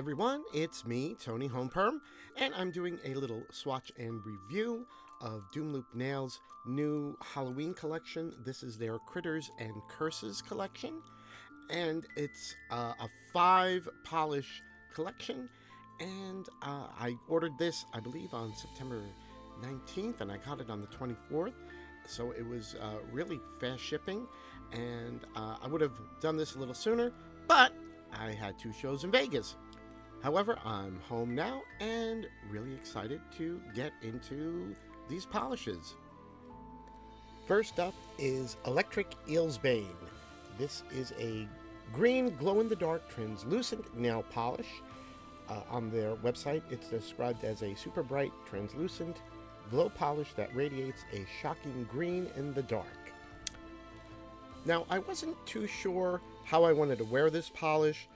everyone, it's me, Tony Homeperm, and I'm doing a little swatch and review of Doomloop Nails' new Halloween collection. This is their Critters and Curses collection, and it's a 5 polish collection, and I ordered this, I believe, on September 19th, and I got it on the 24th, so it was really fast shipping, and I would have done this a little sooner, but I had 2 shows in Vegas. However, I'm home now and really excited to get into these polishes. First up is Electric Eelsbane. This is a green glow-in-the-dark translucent nail polish. On their website, it's described as a super bright translucent glow polish that radiates a shocking green in the dark. Now, I wasn't too sure how I wanted to wear this polish.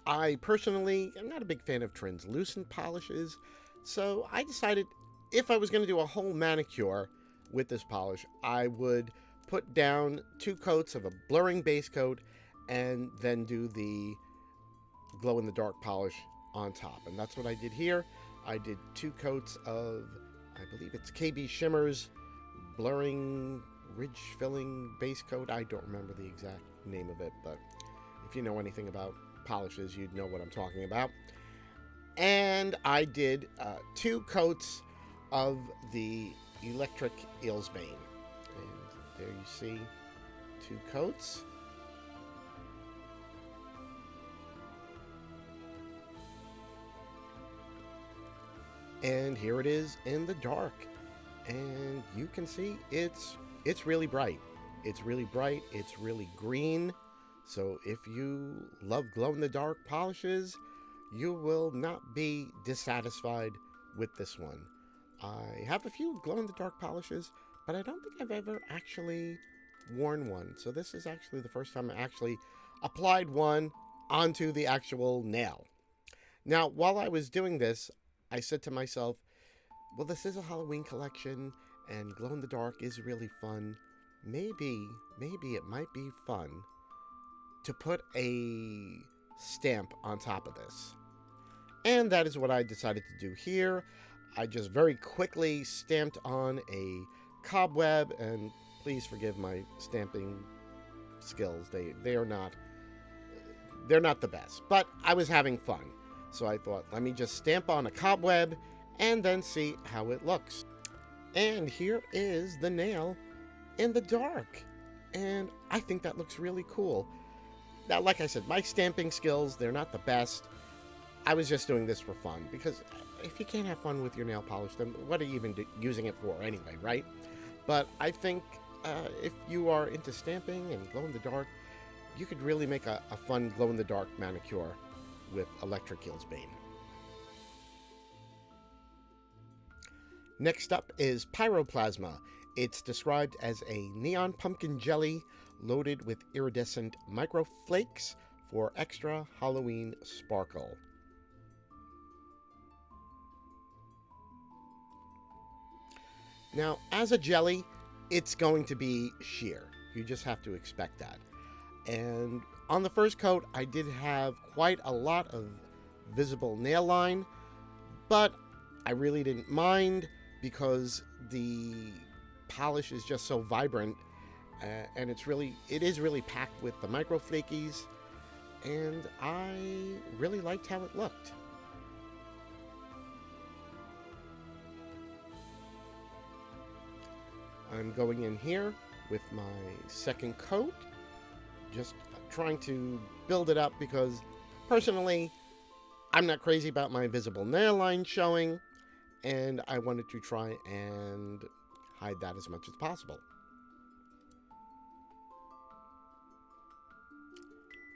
I personally am not a big fan of translucent polishes, so I decided if I was going to do a whole manicure with this polish, I would put down 2 coats of a blurring base coat and then do the glow-in-the-dark polish on top. And that's what I did here. I did 2 coats of, I believe it's KB Shimmer's blurring ridge filling base coat. I don't remember the exact name of it, but if you know anything about polishes, you'd know what I'm talking about. And I did 2 coats of the Electric Eelsbane, and there you see 2 coats. And here it is in the dark, and you can see it's really bright. It's really bright. It's really green. So if you love glow-in-the-dark polishes, you will not be dissatisfied with this one. I have a few glow-in-the-dark polishes, but I don't think I've ever actually worn one. So this is actually the first time I actually applied one onto the actual nail. Now, while I was doing this, I said to myself, well, this is a Halloween collection, and glow-in-the-dark is really fun. Maybe it might be fun to put a stamp on top of this. And that is what I decided to do here. I just very quickly stamped on a cobweb, and please forgive my stamping skills. They're not the best, but I was having fun. So I thought, let me just stamp on a cobweb and then see how it looks. And here is the nail in the dark. And I think that looks really cool. Now, like I said, my stamping skills, they're not the best. I was just doing this for fun, because if you can't have fun with your nail polish, then what are you even using it for anyway, right? But I think if you are into stamping and glow-in-the-dark, you could really make a fun glow-in-the-dark manicure with Electric Eelsbane. Next up is Pyroplasma. It's described as a neon pumpkin jelly loaded with iridescent microflakes for extra Halloween sparkle. Now, as a jelly, it's going to be sheer. You just have to expect that. And on the first coat, I did have quite a lot of visible nail line, but I really didn't mind because the polish is just so vibrant, and it is really packed with the microflakies, and I really liked how it looked. I'm going in here with my second coat, just trying to build it up, because personally I'm not crazy about my visible nail line showing, and I wanted to try and hide that as much as possible.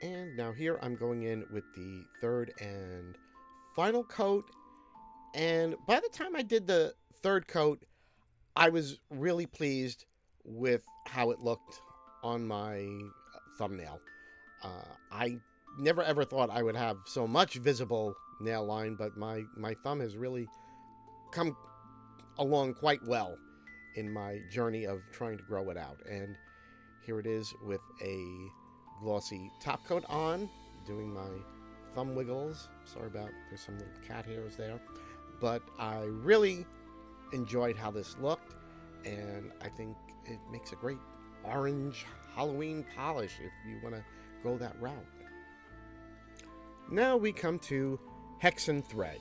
And now here I'm going in with the third and final coat, and by the time I did the third coat, I was really pleased with how it looked on my thumbnail. I never ever thought I would have so much visible nail line, but my thumb has really come along quite well in my journey of trying to grow it out. And here it is with a glossy top coat on, doing my thumb wiggles. Sorry about, there's some little cat hairs there. But I really enjoyed how this looked, and I think it makes a great orange Halloween polish if you want to go that route. Now we come to Hexen Thread.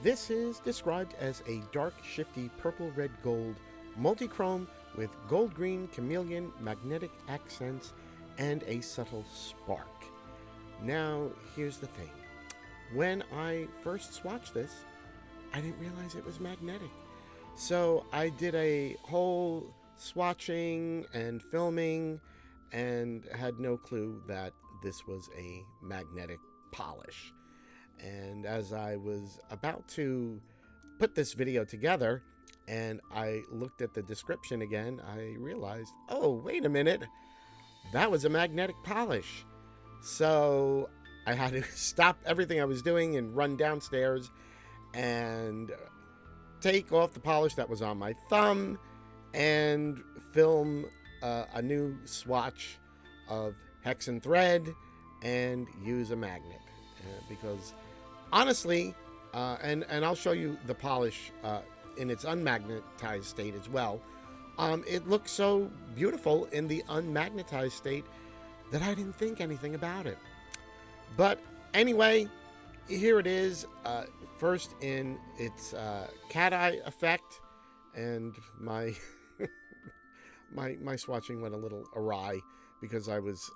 This is described as a dark, shifty purple, red, gold multichrome with gold, green, chameleon, magnetic accents, and a subtle spark. Now, here's the thing. When I first swatched this, I didn't realize it was magnetic. So I did a whole swatching and filming and had no clue that this was a magnetic polish. And as I was about to put this video together and I looked at the description again, I realized, oh, wait a minute, that was a magnetic polish. So I had to stop everything I was doing and run downstairs and take off the polish that was on my thumb and film a new swatch of Hexen Thread and use a magnet. Because honestly, and I'll show you the polish in its unmagnetized state as well. It looks so beautiful in the unmagnetized state that I didn't think anything about it. But anyway, here it is, first in its cat eye effect, and my my swatching went a little awry because I was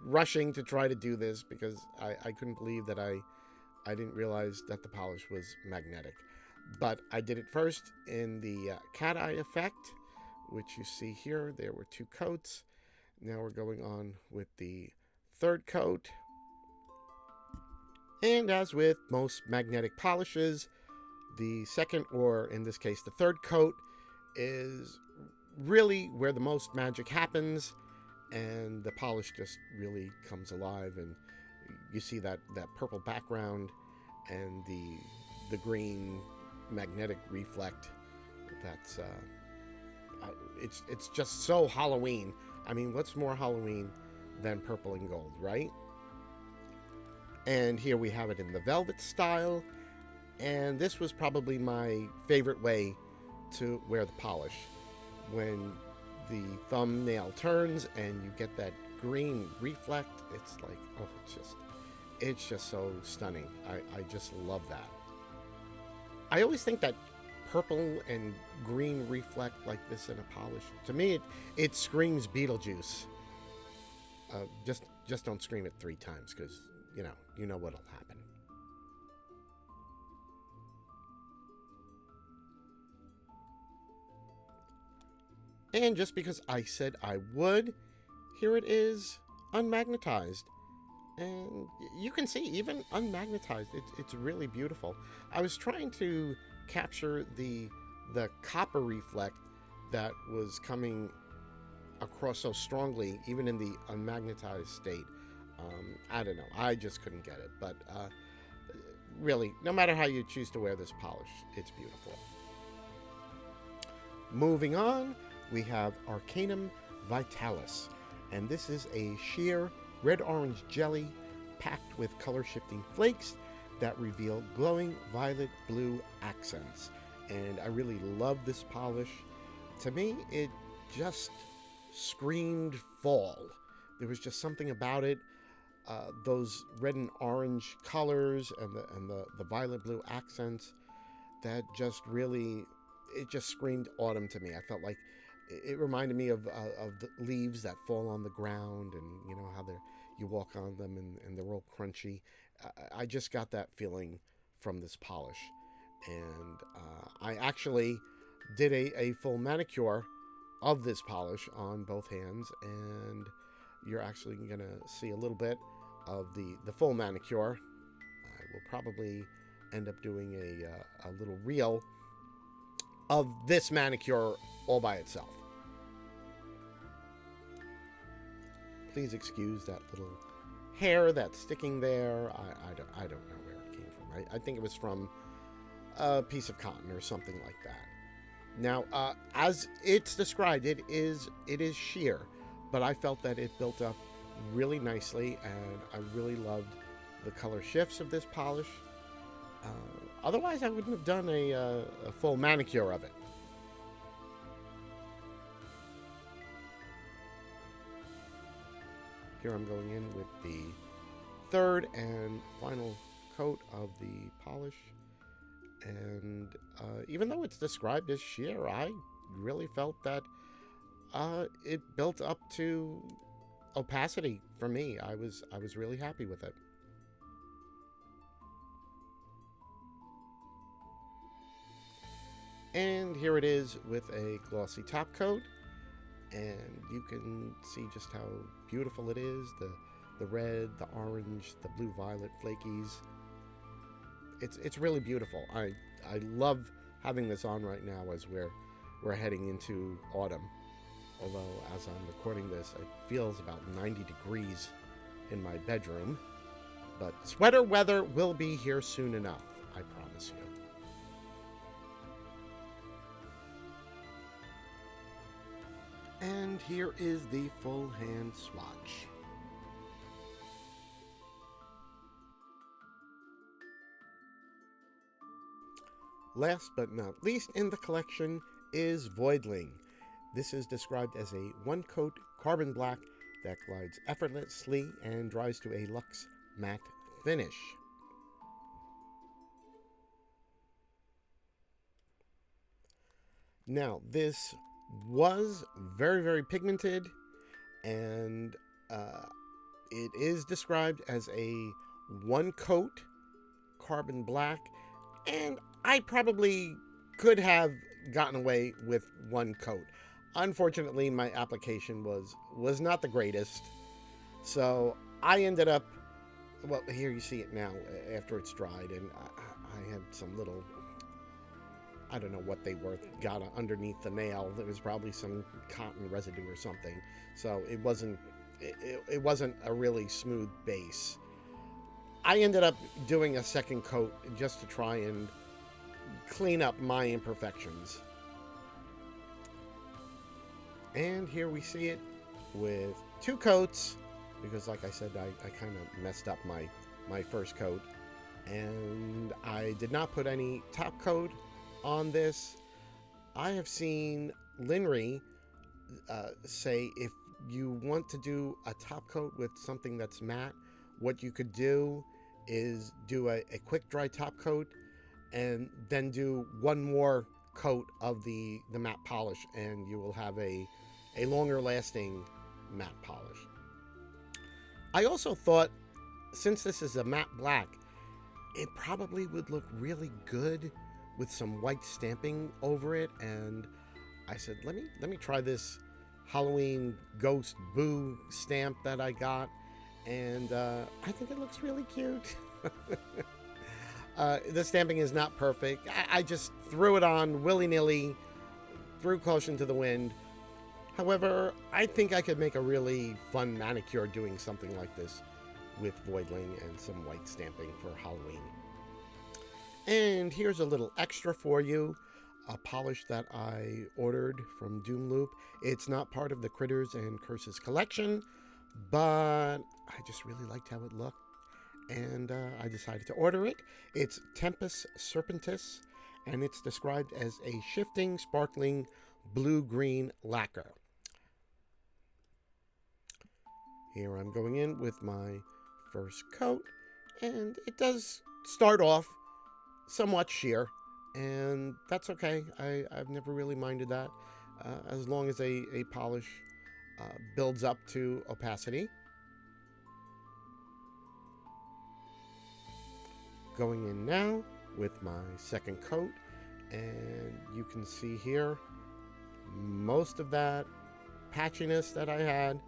rushing to try to do this because I couldn't believe that I didn't realize that the polish was magnetic. But I did it first in the cat eye effect, which you see here. There were 2 coats. Now we're going on with the 3rd coat. And as with most magnetic polishes, the 2nd, or in this case the 3rd coat, is really where the most magic happens, and the polish just really comes alive, and you see that purple background and the green magnetic reflect. That's it's just so Halloween. I mean, what's more Halloween than purple and gold, right? And here we have it in the velvet style, and this was probably my favorite way to wear the polish. When the thumbnail turns and you get that green reflect, it's like, oh, it's just so stunning. I just love that. I always think that purple and green reflect like this in a polish, to me it screams Beetlejuice. Just don't scream it 3 times, because you know what'll happen. And just because I said I would, here it is, unmagnetized. And you can see, even unmagnetized, it's really beautiful. I was trying to capture the copper reflect that was coming across so strongly, even in the unmagnetized state. I don't know, I just couldn't get it. But really, no matter how you choose to wear this polish, it's beautiful. Moving on, we have Arcanum Vitalis, and this is a sheer red-orange jelly packed with color-shifting flakes that reveal glowing violet-blue accents. And I really love this polish. To me, it just screamed fall. There was just something about it. Those red and orange colors and the violet-blue accents that just really, it just screamed autumn to me. I felt like it reminded me of the leaves that fall on the ground, and you know how you walk on them and they're all crunchy. I just got that feeling from this polish. And I actually did a full manicure of this polish on both hands, and you're actually going to see a little bit of the full manicure. I will probably end up doing a little reel of this manicure all by itself. Please excuse that little hair that's sticking there. I don't know where it came from. I think it was from a piece of cotton or something like that. Now, as it's described, it is sheer, but I felt that it built up really nicely, and I really loved the color shifts of this polish. Otherwise, I wouldn't have done a full manicure of it. Here I'm going in with the third and final coat of the polish. And even though it's described as sheer, I really felt that it built up to opacity for me. I was really happy with it. And here it is with a glossy top coat, and you can see just how beautiful it is. The red, the orange, the blue violet flakies. It's really beautiful. I love having this on right now as we're heading into autumn. Although as I'm recording this, it feels about 90 degrees in my bedroom. But sweater weather will be here soon enough, I promise you. And here is the full hand swatch. Last but not least in the collection is Voidling. This is described as a one-coat carbon black that glides effortlessly and dries to a luxe matte finish. Now, this was very, very pigmented, and it is described as a one-coat carbon black, and I probably could have gotten away with one coat. Unfortunately, my application was not the greatest, so I ended up, well, here you see it now after it's dried, and I had some little, I don't know what they were, got underneath the nail. There was probably some cotton residue or something, so it wasn't a really smooth base. I ended up doing a second coat just to try and clean up my imperfections. And here we see it with two coats, because like I said, I kind of messed up my first coat, and I did not put any top coat on this. I have seen Linry say if you want to do a top coat with something that's matte, what you could do is do a quick dry top coat and then do one more coat of the matte polish, and you will have a longer lasting matte polish. I also thought, since this is a matte black, it probably would look really good with some white stamping over it, and I said, let me try this Halloween Ghost Boo stamp that I got, and I think it looks really cute. The stamping is not perfect. I just threw it on willy-nilly, threw caution to the wind. However, I think I could make a really fun manicure doing something like this with Voidling and some white stamping for Halloween. And here's a little extra for you, a polish that I ordered from Doom Loop. It's not part of the Critters and Curses collection, but I just really liked how it looked, and I decided to order it. It's Tempus Serpentis, and it's described as a shifting, sparkling blue-green lacquer. Here I'm going in with my first coat, and it does start off somewhat sheer, and that's okay. I've never really minded that, as long as a polish builds up to opacity. Going in now with my second coat, and you can see here most of that patchiness that I had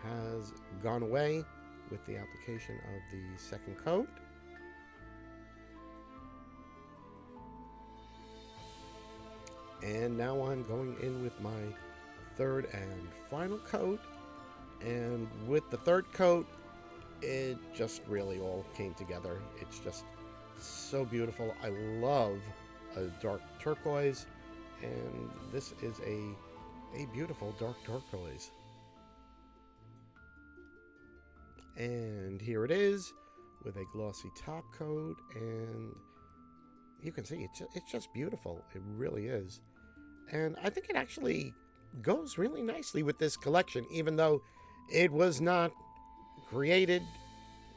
has gone away with the application of the second coat. And now I'm going in with my third and final coat, and with the third coat, it just really all came together. It's just so beautiful. I love a dark turquoise, and this is a beautiful dark turquoise. And here it is with a glossy top coat, and you can see it's just beautiful. It really is. And I think it actually goes really nicely with this collection, even though it was not created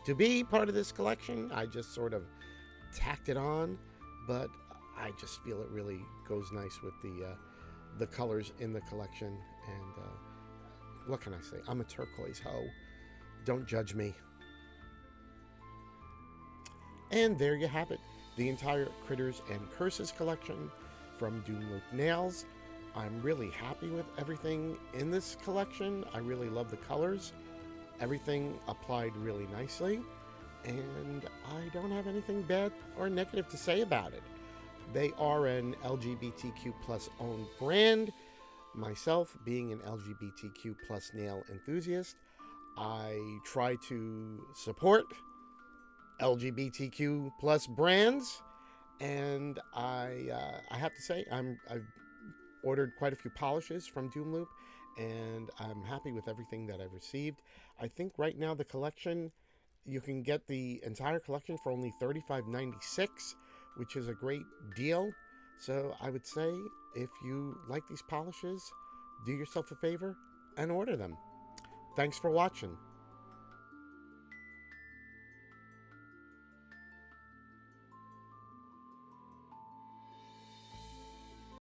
to be part of this collection. I just sort of tacked it on, but I just feel it really goes nice with the colors in the collection. And what can I say? I'm a turquoise hoe. Don't judge me. And there you have it, the entire Critters and Curses collection from Doom Loop Nails. I'm really happy with everything in this collection. I really love the colors. Everything applied really nicely, and I don't have anything bad or negative to say about it. They are an LGBTQ plus owned brand. Myself, being an LGBTQ plus nail enthusiast, I try to support LGBTQ plus brands, and I have to say I've ordered quite a few polishes from Doom Loop, and I'm happy with everything that I've received. I think right now the collection, you can get the entire collection for only $35.96, which is a great deal. So I would say if you like these polishes, do yourself a favor and order them. Thanks for watching.